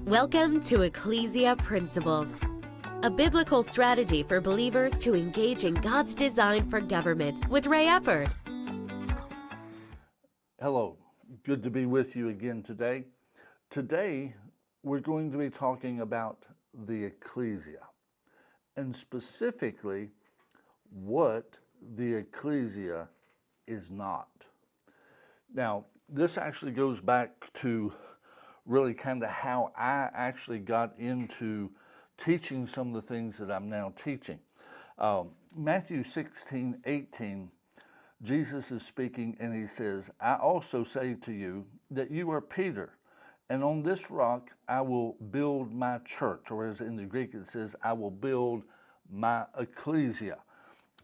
Welcome to Ecclesia Principles, a biblical strategy for believers to engage in God's design for government with Ray Eppard. Hello, good to be with you again today. Today, we're going to be talking about the Ecclesia, and specifically what the Ecclesia is not. Now, this actually goes back to really kind of how I actually got into teaching some of the things that I'm now teaching. Matthew 16:18, Jesus is speaking and he says, I also say to you that you are Peter, and on this rock I will build my church, or as in the Greek it says, I will build my ecclesia,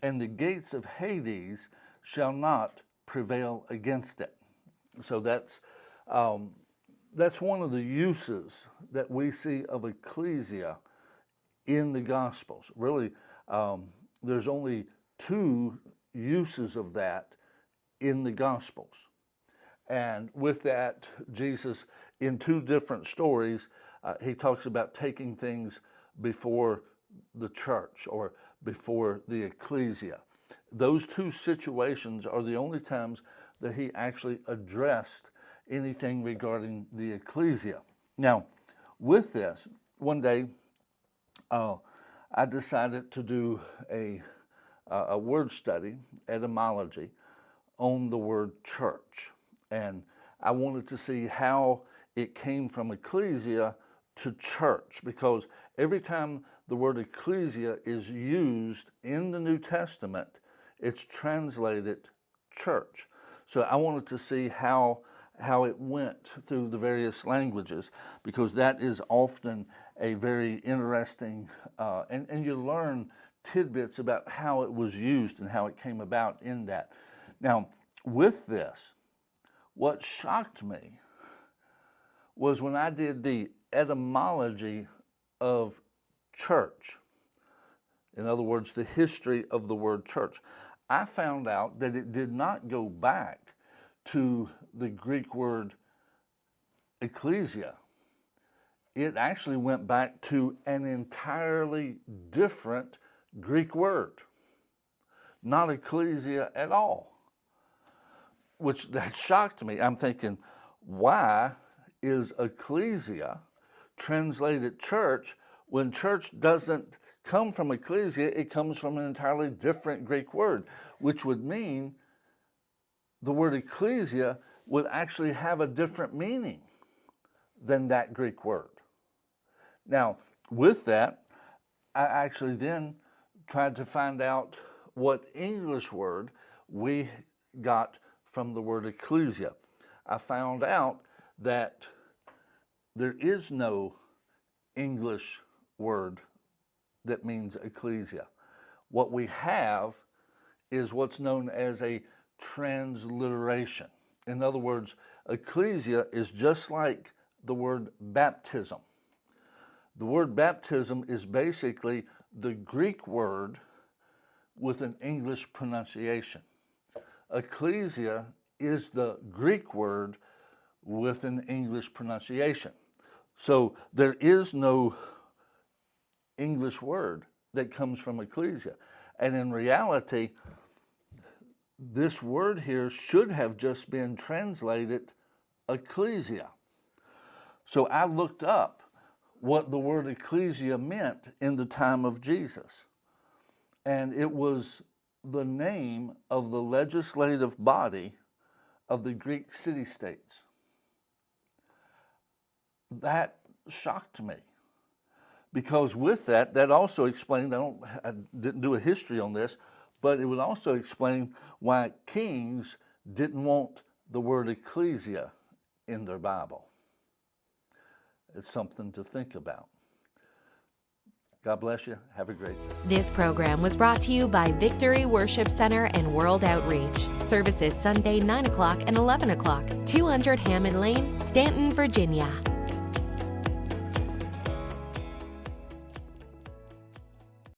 and the gates of Hades shall not prevail against it. So that's one of the uses that we see of ecclesia in the Gospels. Really, there's only two uses of that in the Gospels. And with that, Jesus, in two different stories, he talks about taking things before the church or before the ecclesia. Those two situations are the only times that he actually addressed anything regarding the ecclesia. Now, with this, one day, I decided to do a word study, etymology, on the word church. And I wanted to see how it came from ecclesia to church, because every time the word ecclesia is used in the New Testament, it's translated church. So I wanted to see how it went through the various languages, because that is often a very interesting, and you learn tidbits about how it was used and how it came about in that. Now, with this, what shocked me was when I did the etymology of church, in other words, the history of the word church, I found out that it did not go back to the Greek word ecclesia. It actually went back to an entirely different Greek word, not ecclesia at all, which that shocked me. I'm thinking, why is ecclesia translated church when church doesn't come from ecclesia? It comes from an entirely different Greek word, which would mean the word ecclesia would actually have a different meaning than that Greek word. Now, with that, I actually then tried to find out what English word we got from the word ecclesia. I found out that there is no English word that means ecclesia. What we have is what's known as a transliteration. In other words, ecclesia is just like the word baptism. The word baptism is basically the Greek word with an English pronunciation. Ecclesia is the Greek word with an English pronunciation. So there is no English word that comes from ecclesia. And in reality, this word here should have just been translated ecclesia. So I looked up what the word ecclesia meant in the time of Jesus. And it was the name of the legislative body of the Greek city-states. That shocked me, because with that also explained, I didn't do a history on this, but it would also explain why kings didn't want the word ecclesia in their Bible. It's something to think about. God bless you. Have a great day. This program was brought to you by Victory Worship Center and World Outreach. Services Sunday 9 o'clock and 11 o'clock, 200 Hammond Lane, Stanton, Virginia.